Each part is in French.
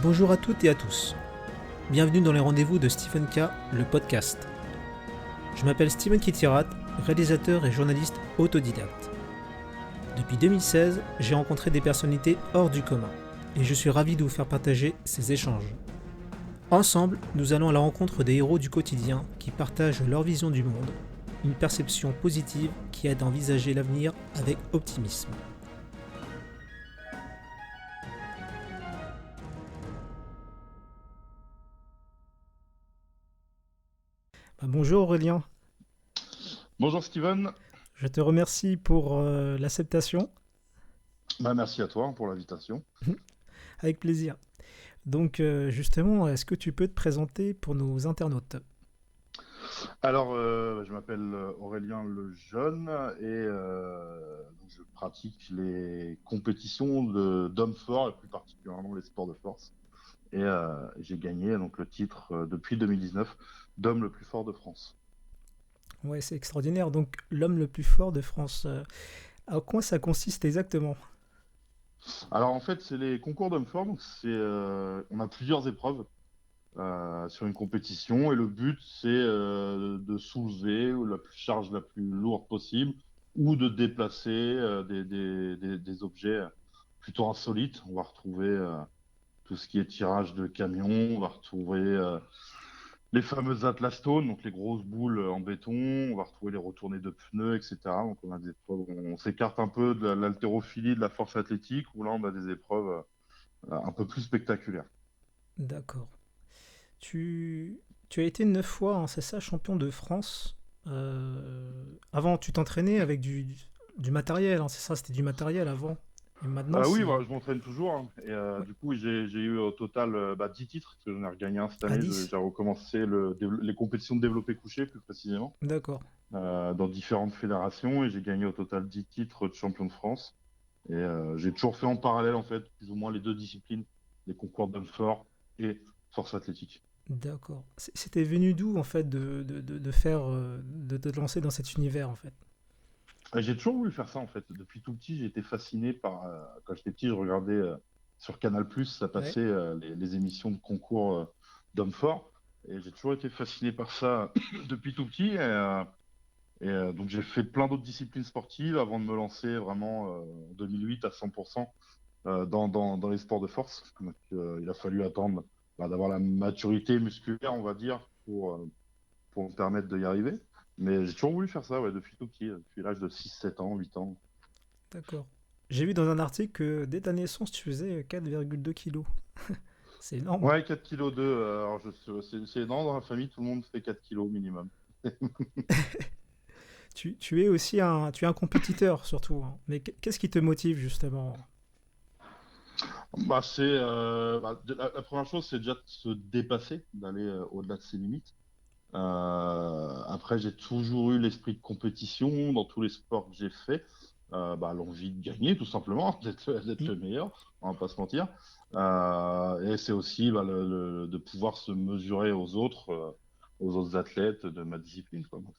Bonjour à toutes et à tous. Bienvenue dans les rendez-vous de Stephen K, le podcast. Je m'appelle Steven Kitirat, réalisateur et journaliste autodidacte. Depuis 2016, j'ai rencontré des personnalités hors du commun et je suis ravi de vous faire partager ces échanges. Ensemble, nous allons à la rencontre des héros du quotidien qui partagent leur vision du monde, une perception positive qui aide à envisager l'avenir avec optimisme. Bonjour Aurélien, Bonjour Steven. je te remercie pour l'acceptation, Merci à toi pour l'invitation. avec plaisir. Donc justement, est-ce que tu peux te présenter pour nos internautes? Alors, je m'appelle Aurélien Lejeune et donc je pratique les compétitions d'hommes forts et plus particulièrement les sports de force. Et j'ai gagné donc le titre depuis 2019 d'homme le plus fort de France. Ouais, c'est extraordinaire. Donc l'homme le plus fort de France, à quoi ça consiste exactement? Alors en fait, c'est les concours d'hommes forts. Donc on a plusieurs épreuves sur une compétition et le but c'est de soulever la charge la plus lourde possible ou de déplacer des objets plutôt insolites. On va retrouver tout ce qui est tirage de camions, on va retrouver les fameuses Atlas Stones, donc les grosses boules en béton, on va retrouver les retournées de pneus, etc. Donc on a des épreuves, on s'écarte un peu de l'haltérophilie, de la force athlétique, où là on a des épreuves un peu plus spectaculaires. D'accord. Tu, tu as été 9 fois, hein, c'est ça, champion de France. Avant, tu t'entraînais avec du matériel, hein, c'est ça, c'était du matériel avant. Et maintenant, Oui, c'est voilà, je m'entraîne toujours, hein. Et ouais, du coup, j'ai eu au total 10 titres, parce que j'en ai regagné un cette à année. 10. J'ai recommencé les compétitions de développé couché, plus précisément, D'accord. dans différentes fédérations. Et j'ai gagné au total 10 titres de champion de France. Et j'ai toujours fait en parallèle, en fait, plus ou moins les deux disciplines, les concours d'hommes forts et force athlétique. D'accord. C'était venu d'où en fait de faire de te lancer dans cet univers en fait? Et j'ai toujours voulu faire ça, en fait. Depuis tout petit, j'ai été fasciné par. Quand j'étais petit, je regardais sur Canal+, ça Ouais. passait les émissions de concours d'hommes forts. Et j'ai toujours été fasciné par ça depuis tout petit. Et donc, j'ai fait plein d'autres disciplines sportives avant de me lancer vraiment en 2008 à 100% dans les sports de force. Donc, il a fallu attendre d'avoir la maturité musculaire, on va dire, pour me permettre d'y arriver. Mais j'ai toujours voulu faire ça, ouais, depuis tout petit, depuis l'âge de 6, 7 ans, 8 ans. D'accord. J'ai vu dans un article que dès ta naissance, tu faisais 4,2 kilos. C'est énorme. Ouais, 4,2 kg. Alors c'est énorme, dans la famille, tout le monde fait 4 kilos minimum. Tu es aussi tu es un compétiteur surtout, hein. Mais qu'est-ce qui te motive justement? La première chose, c'est déjà de se dépasser, d'aller au-delà de ses limites. Après, j'ai toujours eu l'esprit de compétition dans tous les sports que j'ai fait. L'envie de gagner, tout simplement, d'être Hmm. le meilleur, on va pas se mentir. Et c'est aussi de pouvoir se mesurer aux autres athlètes de ma discipline, quoi. Donc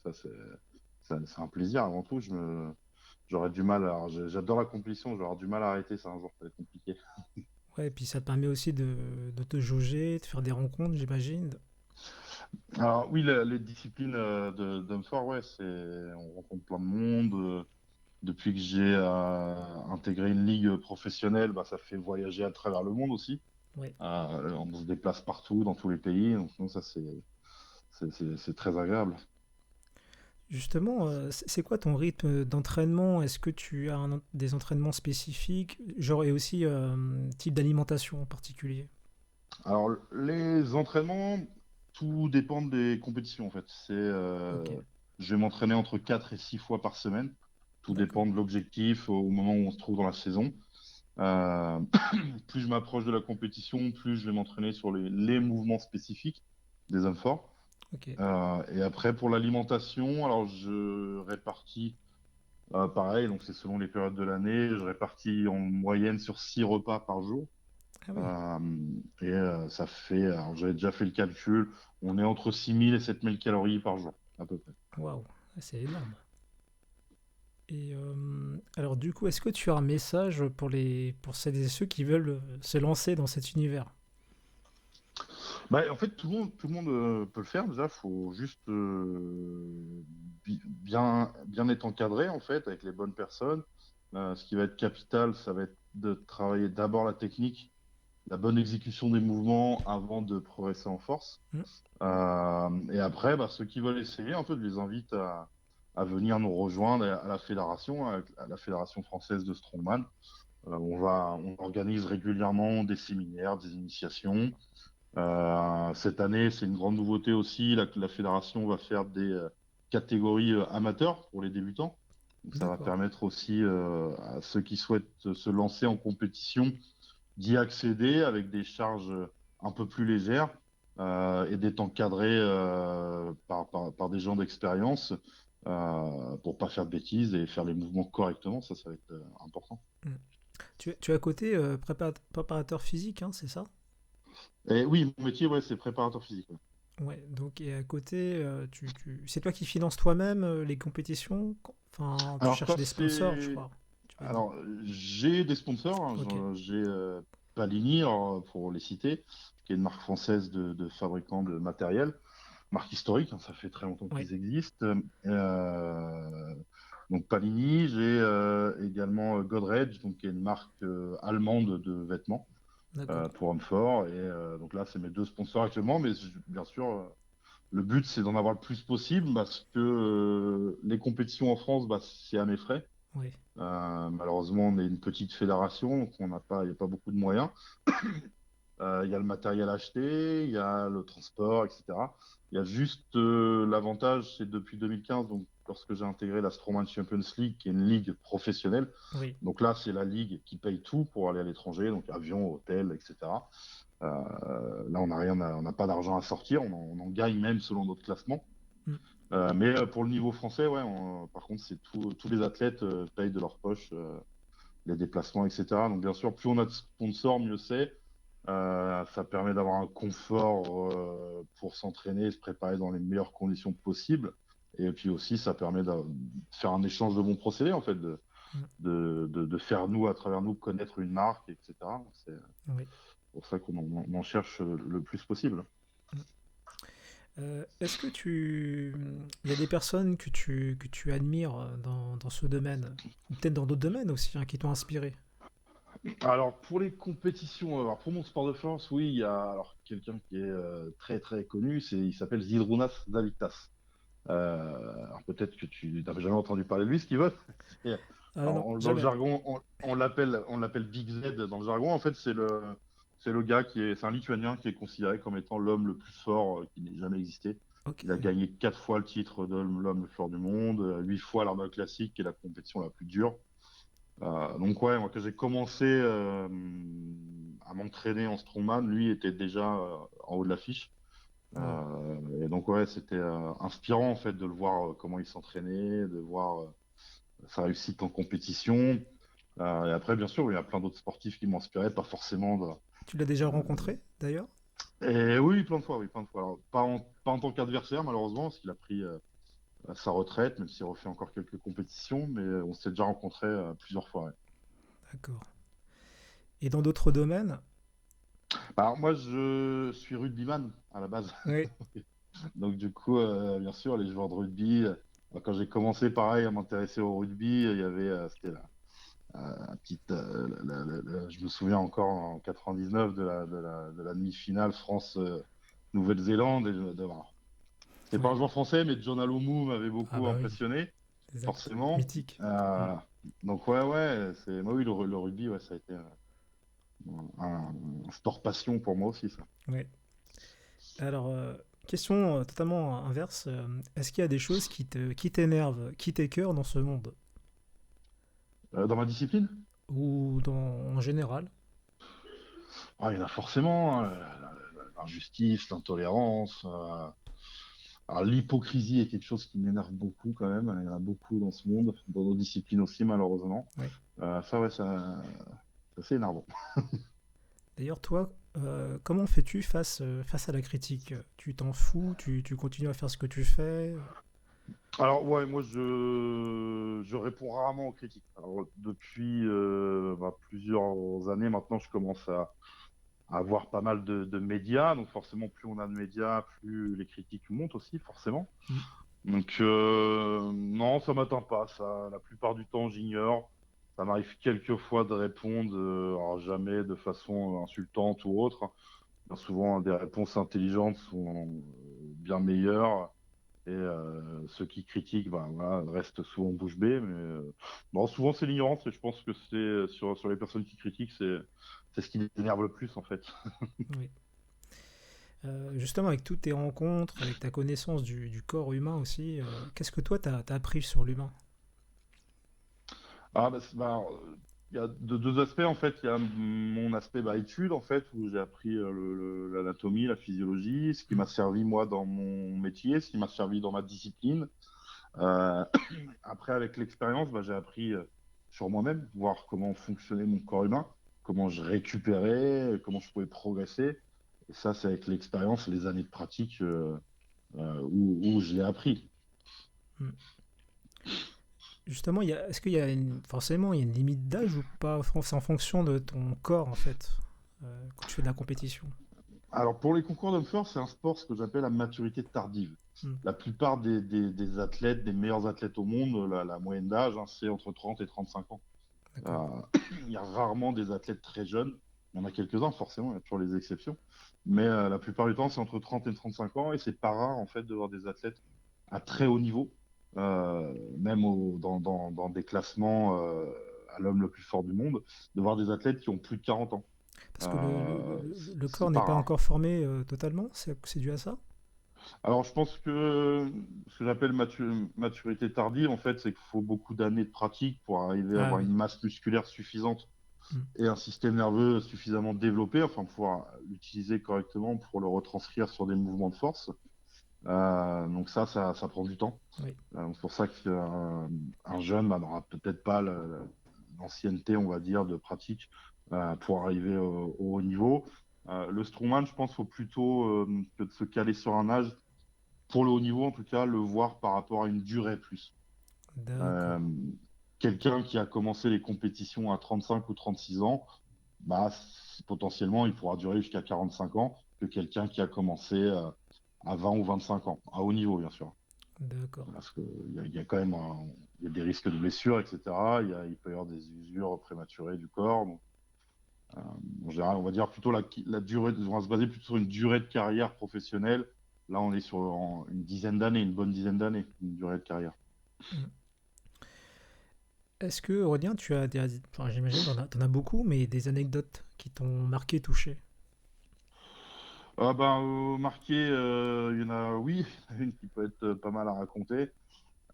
c'est un plaisir avant tout. J'aurais du mal. Alors, j'adore la compétition, j'aurais du mal à arrêter ça un jour, ça va être compliqué. Ouais, et puis ça te permet aussi de te jauger, de faire des rencontres, j'imagine. Alors oui, les disciplines d'hommes forts, ouais, on rencontre plein de monde. Depuis que j'ai intégré une ligue professionnelle, ça fait voyager à travers le monde aussi. Ouais. On se déplace partout, dans tous les pays. Donc ça, c'est très agréable. Justement, c'est quoi ton rythme d'entraînement? Est-ce que tu as des entraînements spécifiques, genre et aussi type d'alimentation en particulier? Alors, les entraînements, tout dépend des compétitions en fait. Ok, Je vais m'entraîner entre 4 et 6 fois par semaine. Tout d'accord. dépend de l'objectif au moment où on se trouve dans la saison. Euh, Plus je m'approche de la compétition, plus je vais m'entraîner sur les mouvements spécifiques des hommes forts. Ok. Et après, pour l'alimentation, alors je répartis pareil, donc c'est selon les périodes de l'année, je répartis en moyenne sur 6 repas par jour. Ah oui. Euh, Ça fait, alors j'avais déjà fait le calcul, on est entre 6 000 et 7 000 calories par jour, à peu près. Waouh, c'est énorme. Et alors du coup, est-ce que tu as un message pour celles et ceux qui veulent se lancer dans cet univers? Bah, en fait, tout le monde peut le faire. Déjà, faut juste bien être encadré en fait avec les bonnes personnes. Ce qui va être capital, ça va être de travailler d'abord la technique, la bonne exécution des mouvements avant de progresser en force. Hmm. Et après, bah, ceux qui veulent essayer, en fait, je les invite à venir nous rejoindre à la fédération, à la fédération française de strongman. On organise régulièrement des séminaires, des initiations. Cette année, c'est une grande nouveauté aussi. La fédération va faire des catégories amateurs pour les débutants. Donc, ça va D'accord. permettre aussi à ceux qui souhaitent se lancer en compétition d'y accéder avec des charges un peu plus légères et d'être encadré par des gens d'expérience pour pas faire de bêtises et faire les mouvements correctement. Ça va être important. Hmm. Tu es à côté préparateur physique, hein, c'est ça? Et oui, mon métier, ouais, c'est préparateur physique. Ouais. Ouais, donc et à côté, c'est toi qui finances toi-même les compétitions? Enfin, tu Alors, cherches ça, des sponsors, je c'est crois. Tu m'as dit. Alors, j'ai des sponsors, hein. Ok. J'ai Palini, alors, pour les citer, qui est une marque française de fabricants de matériel, marque historique, hein, ça fait très longtemps Ouais, qu'ils existent. Donc Palini, j'ai également Godrej, donc, qui est une marque allemande de vêtements d'accord. pour hommes forts. Et donc là, c'est mes deux sponsors actuellement, mais bien sûr, le but, c'est d'en avoir le plus possible parce que les compétitions en France, bah, c'est à mes frais. Oui. Malheureusement, on est une petite fédération, donc il n'y a pas beaucoup de moyens. Il y a le matériel à acheter, il y a le transport, etc. Il y a juste l'avantage, c'est depuis 2015, donc lorsque j'ai intégré la Strongman Champions League, qui est une ligue professionnelle. Oui. Donc là, c'est la ligue qui paye tout pour aller à l'étranger, donc avion, hôtel, etc. Là, on n'a pas d'argent à sortir, on en gagne même selon notre classement. Hmm. Mais pour le niveau français, ouais, par contre, tous les athlètes payent de leur poche les déplacements, etc. Donc bien sûr, plus on a de sponsors, mieux c'est. Ça permet d'avoir un confort pour s'entraîner et se préparer dans les meilleures conditions possibles. Et puis aussi, ça permet de faire un échange de bons procédés, en fait, Hmm. de faire nous, à travers nous, connaître une marque, etc. Donc, c'est Oui. pour ça qu'on en cherche le plus possible. Hmm. Est-ce que il y a des personnes que tu admires dans ce domaine, ou peut-être dans d'autres domaines aussi, hein, qui t'ont inspiré? Alors, pour les compétitions, alors pour mon sport de force, oui, il y a alors quelqu'un qui est très très connu, il s'appelle Zydrunas Zavitas. Alors peut-être que tu n'avais jamais entendu parler de lui, Steven. C'est- Ah non, Dans le jamais. jargon, on l'appelle Big Z dans le jargon. En fait, c'est le gars c'est un Lituanien qui est considéré comme étant l'homme le plus fort qui n'ait jamais existé. Ok. Il a gagné 4 fois le titre de l'homme le plus fort du monde, 8 fois l'arnold classique, qui est la compétition la plus dure. Donc ouais, moi quand j'ai commencé à m'entraîner en strongman, lui était déjà en haut de l'affiche. Wow. Et donc ouais, c'était inspirant en fait de le voir comment il s'entraînait, de voir sa réussite en compétition. Et après, bien sûr, il y a plein d'autres sportifs qui m'ont inspiré, pas forcément. Tu l'as déjà rencontré, d'ailleurs? Et oui, plein de fois, oui, plein de fois. Alors, pas en tant qu'adversaire, malheureusement, parce qu'il a pris sa retraite, même s'il refait encore quelques compétitions, mais on s'est déjà rencontrés plusieurs fois. Ouais. D'accord. Et dans d'autres domaines? Alors moi, je suis rugbyman à la base. Oui. Donc du coup, bien sûr, les joueurs de rugby. Quand j'ai commencé, pareil, à m'intéresser au rugby, il y avait, c'était la petite, je me souviens encore en 99 de la demi-finale France-Nouvelle-Zélande. C'était pas Oui. un joueur français, mais John Alomou m'avait Ah beaucoup bah oui, impressionné, exact. forcément. Mythique. Hmm. Donc ouais, ouais, moi, oui, le rugby, ouais, ça a été un sport passion pour moi aussi, ça. Oui. Alors, question totalement inverse. Est-ce qu'il y a des choses qui t'énervent, qui t'écœurent dans ce monde? Dans ma discipline? Ou en général? Il y en a forcément, hein, l'injustice, l'intolérance. Alors, l'hypocrisie est quelque chose qui m'énerve beaucoup quand même. Il y en a beaucoup dans ce monde, dans nos disciplines aussi, malheureusement. Oui. Ça, ouais, c'est assez énervant. D'ailleurs, toi, comment fais-tu face à la critique? Tu t'en fous? Tu continues à faire ce que tu fais? Alors, ouais, moi, je réponds rarement aux critiques. Alors, depuis plusieurs années maintenant, je commence avoir pas mal de médias. Donc forcément, plus on a de médias, plus les critiques montent aussi, forcément. Mm. Donc non, ça m'atteint pas. Ça, la plupart du temps, j'ignore. Ça m'arrive quelques fois de répondre, alors jamais de façon insultante ou autre. Bien souvent, des réponses intelligentes sont bien meilleures. Et ceux qui critiquent, ben, voilà, restent souvent bouche bée. Mais bon, souvent, c'est l'ignorance. Et je pense que c'est sur les personnes qui critiquent, c'est ce qui les énerve le plus, en fait. Oui. Justement, avec toutes tes rencontres, avec ta connaissance du corps humain aussi, qu'est-ce que toi, t'as appris sur l'humain? Ah, il y a deux aspects, en fait. Il y a mon aspect étude, en fait, où j'ai appris l'anatomie, la physiologie, ce qui Mm. m'a servi, moi, dans mon métier, ce qui m'a servi dans ma discipline. Euh, Après, avec l'expérience, j'ai appris sur moi-même, voir comment fonctionnait mon corps humain, comment je récupérais, comment je pouvais progresser. Et ça, c'est avec l'expérience, les années de pratique où je l'ai appris. Mm. Justement, est-ce qu'il y a forcément il y a une limite d'âge ou pas? C'est en fonction de ton corps en fait, quand tu fais de la compétition. Alors, pour les concours d'hommes forts, c'est un sport ce que j'appelle la maturité tardive. Mm. La plupart des athlètes, des meilleurs athlètes au monde, la moyenne d'âge, hein, c'est entre 30 et 35 ans. D'accord. Euh, il y a rarement des athlètes très jeunes. Il y en a quelques-uns, forcément, il y a toujours les exceptions. Mais la plupart du temps, c'est entre 30 et 35 ans. Et c'est pas rare, en fait, de voir des athlètes à très haut niveau, même dans des classements à l'homme le plus fort du monde, de voir des athlètes qui ont plus de 40 ans. Parce que le corps C'est n'est pas pas rare. encore formé totalement, c'est dû à ça? Alors, je pense que ce que j'appelle maturité tardive, en fait, c'est qu'il faut beaucoup d'années de pratique pour arriver à Ah avoir oui. une masse musculaire suffisante Mm. et un système nerveux suffisamment développé, enfin pouvoir l'utiliser correctement pour le retranscrire sur des mouvements de force. Donc ça prend du temps. Oui. C'est pour ça qu'un jeune n'aura peut-être pas l'ancienneté, on va dire, de pratique pour arriver au haut niveau. Le strongman, je pense, faut plutôt que de se caler sur un âge, pour le haut niveau en tout cas, le voir par rapport à une durée plus. D'accord. Euh, Quelqu'un qui a commencé les compétitions à 35 ou 36 ans, potentiellement, il pourra durer jusqu'à 45 ans que quelqu'un qui a commencé à 20 ou 25 ans, à haut niveau, bien sûr. D'accord. Parce qu'il y a quand même il y a des risques de blessures, etc. Il peut y avoir des usures prématurées du corps. Donc, en général, on va dire plutôt la durée, on va se baser plutôt sur une durée de carrière professionnelle. Là, on est sur une dizaine d'années, une bonne dizaine d'années, une durée de carrière. Mm. Est-ce que, Aurélien, tu as enfin, j'imagine t'en as beaucoup, mais des anecdotes qui t'ont marqué, touché? Marqué, il y en a, oui, une qui peut être pas mal à raconter.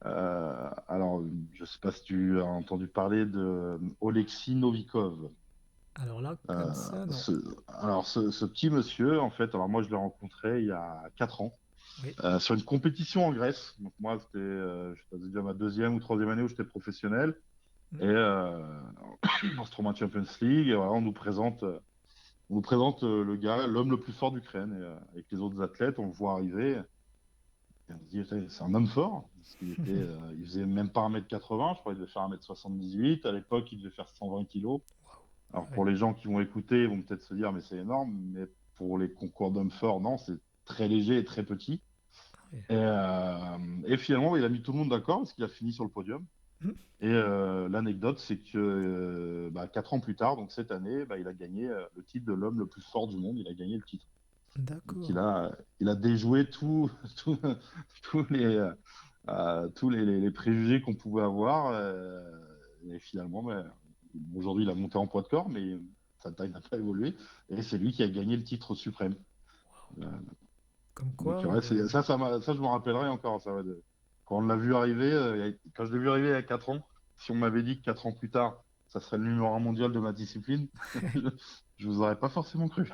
Alors, je sais pas si tu as entendu parler de Oleksiy Novikov. Alors là, comme Euh, ça, non. ce, ce petit monsieur, en fait, alors moi je l'ai rencontré il y a 4 ans Oui. sur une compétition en Grèce. Donc moi, je faisais déjà ma deuxième ou troisième année où j'étais professionnel. Mm. Et dans ce Strongman Champions League, et voilà, on nous présente le gars, l'homme le plus fort d'Ukraine. Et avec les autres athlètes, on le voit arriver. Et on se dit, c'est un homme fort. Parce il faisait même pas 1,80 m, je crois qu'il devait faire 1,78 m. À l'époque, il devait faire 120 kilos. Ah Alors oui. pour les gens qui vont écouter, ils vont peut-être se dire, mais c'est énorme. Mais pour les concours d'hommes forts, non, c'est très léger et très petit. Oui. Et finalement, il a mis tout le monde d'accord parce qu'il a fini sur le podium. Mm. Et l'anecdote, c'est que 4 ans plus tard, donc cette année, il a gagné le titre de l'homme le plus fort du monde. Il a gagné le titre. Donc D'accord. il a déjoué tout- tous les préjugés qu'on pouvait avoir. Et finalement, aujourd'hui, il a monté en poids de corps, mais sa taille n'a pas évolué. Et c'est lui qui a gagné le titre suprême. Euh, Comme donc quoi, ouais, ça, je m'en rappellerai encore. Quand on l'a vu arriver, quand je l'ai vu arriver il y a 4 ans, si on m'avait dit que 4 ans plus tard, ça serait le numéro un mondial de ma discipline, je vous aurais pas forcément cru.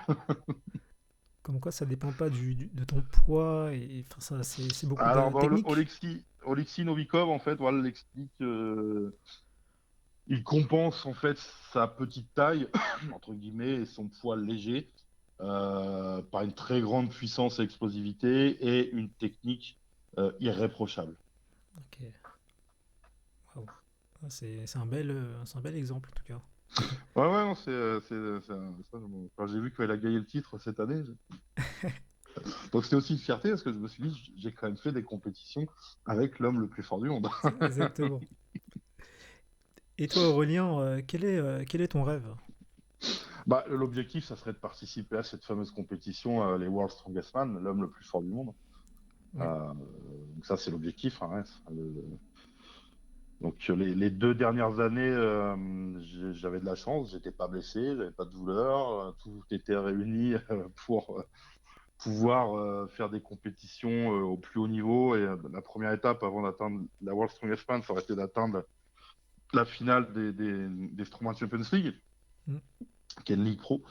comme quoi, ça dépend pas de ton poids enfin ça, c'est beaucoup Alors, de technique. Oleksiy Novikov, en fait, voilà, l'explique. Il compense en fait sa petite taille, entre guillemets, et son poids léger par une très grande puissance et explosivité et une technique irréprochable. Ok. Waouh. Ah, c'est un bel exemple en tout cas. Ouais, ouais, non, quand j'ai vu qu'il a gagné le titre cette année, donc c'était aussi une fierté parce que je me suis dit, j'ai quand même fait des compétitions avec l'homme le plus fort du monde. C'est exactement. Et toi, Aurélien, quel est ton rêve? Bah, l'objectif, ça serait de participer à cette fameuse compétition, les World Strongest Man, l'homme le plus fort du monde. Oui. Donc ça, c'est l'objectif, hein, ouais. Donc les 2 dernières années, j'avais de la chance, j'étais pas blessé, j'avais pas de douleur, tout était réuni pour pouvoir faire des compétitions au plus haut niveau. Et la première étape avant d'atteindre la World Strongest Man, ça aurait été d'atteindre la finale des Strongman Champions League, Mm. qui est une ligue pro.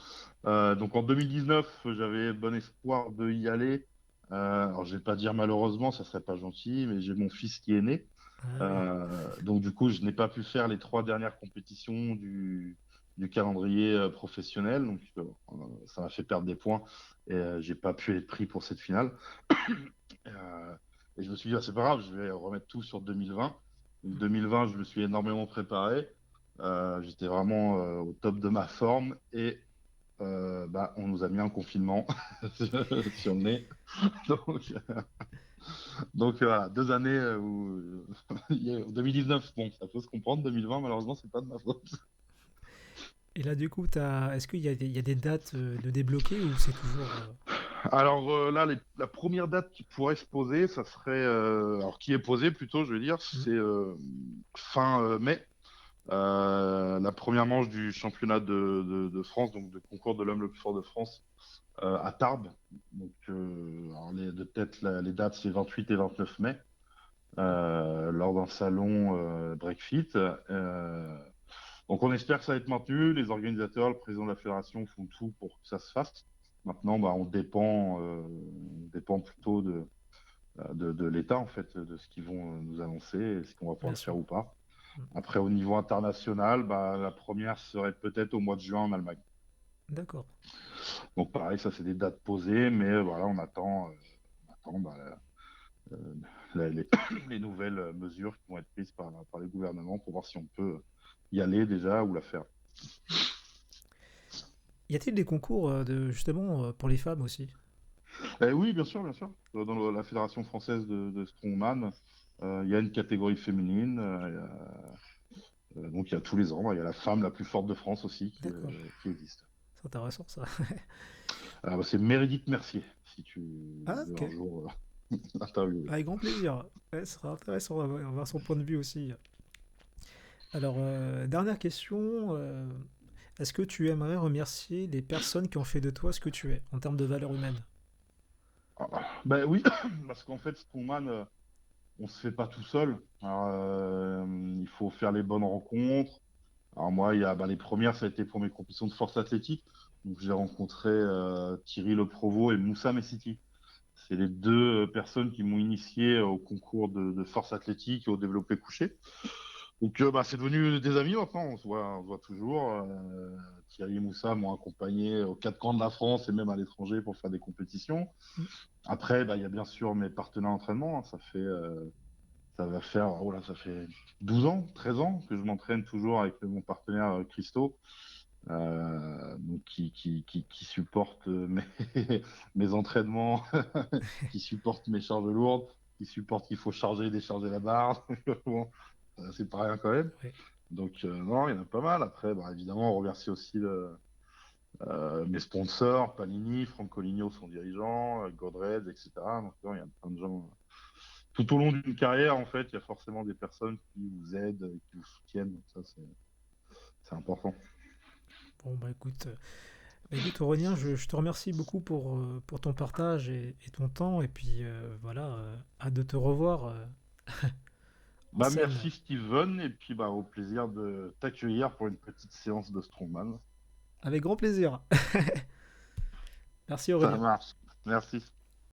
Donc en 2019, j'avais bon espoir de y aller. Alors je vais pas dire malheureusement, ça serait pas gentil, mais j'ai mon fils qui est né. Ah oui. Donc du coup, je n'ai pas pu faire les 3 dernières compétitions du calendrier professionnel. Donc ça m'a fait perdre des points et j'ai pas pu être pris pour cette finale. Euh, et je me suis dit, ah, c'est pas grave, je vais remettre tout sur 2020. Donc 2020, je me suis énormément préparé. J'étais vraiment au top de ma forme et bah, on nous a mis un confinement sur le nez. Donc, voilà, 2 années où 2019, bon, ça peut se comprendre. 2020, malheureusement, c'est pas de ma faute. Et là, du coup, est-ce qu'il y a il y a des dates de débloquer ou c'est toujours... Alors là, la première date qui pourrait se poser, ça serait, alors qui est posée plutôt, je veux dire, Hmm. c'est fin mai. La première manche du championnat de France, donc de concours de l'homme le plus fort de France, à Tarbes. Donc, alors de tête, les dates, c'est 28 et 29 mai, lors d'un salon Breakfit. Donc, on espère que ça va être maintenu. Les organisateurs, le président de la fédération font tout pour que ça se fasse. Maintenant, bah, on dépend plutôt de l'État, en fait, de ce qu'ils vont nous annoncer et ce qu'on va pouvoir Bien le faire sûr. ou pas. Hmm. Après, au niveau international, bah, la première serait peut-être au mois de juin en Allemagne. D'accord. Donc pareil, ça c'est des dates posées, mais voilà, on attend bah, euh, les, les nouvelles mesures qui vont être prises par les gouvernements pour voir si on peut y aller déjà ou la faire. Y a-t-il des concours justement pour les femmes aussi? Oui, bien sûr, bien sûr. Dans la Fédération française de Strongman, il y a une catégorie féminine. Donc il y a tous les ans, il y a la femme la plus forte de France aussi D'accord. qui existe. C'est intéressant ça. Alors, bah, c'est Meredith Mercier, si tu Ah, veux ok. un jour l'interviewer. Avec grand plaisir. Ouais, ce sera intéressant d'avoir son point de vue aussi. Alors, dernière question. Est-ce que tu aimerais remercier les personnes qui ont fait de toi ce que tu es en termes de valeur humaine? Ah, ben oui, parce qu'en fait, Strongman, on se fait pas tout seul. Alors, il faut faire les bonnes rencontres. Alors moi, il y a, bah, les premières, ça a été pour mes compétitions de force athlétique. Donc j'ai rencontré Thierry Le Provost et Moussa Messiti. C'est les deux personnes qui m'ont initié au concours de force athlétique et au développé couché. Donc bah, c'est devenu des amis maintenant, on se voit toujours. Thierry et Moussa m'ont accompagné aux 4 coins de la France et même à l'étranger pour faire des compétitions. Hmm. Après, bah, il y a bien sûr mes partenaires d'entraînement, hein. Ça va faire, oh là, ça fait 12 ans, 13 ans que je m'entraîne toujours avec mon partenaire Christo, donc qui supporte mes entraînements, qui supporte mes charges lourdes, qui supporte qu'il faut charger et décharger la barre. Bon, c'est pas rien quand même. Ouais. Donc, non, il y en a pas mal. Après, bah, évidemment, on remercie aussi mes sponsors, Panini, Francoligno, son dirigeant, Godrej, etc. Donc, non, il y a plein de gens. Tout au long d'une carrière, en fait, il y a forcément des personnes qui vous aident, qui vous soutiennent. Donc ça, c'est important. Bon, bah, écoute Aurélien, je te remercie beaucoup pour ton partage et ton temps. Et puis voilà, hâte de te revoir en Bah, scène. merci Steven, et puis bah, au plaisir de t'accueillir pour une petite séance de Strongman. Avec grand plaisir. Merci Ça Aurélien. marche. Merci.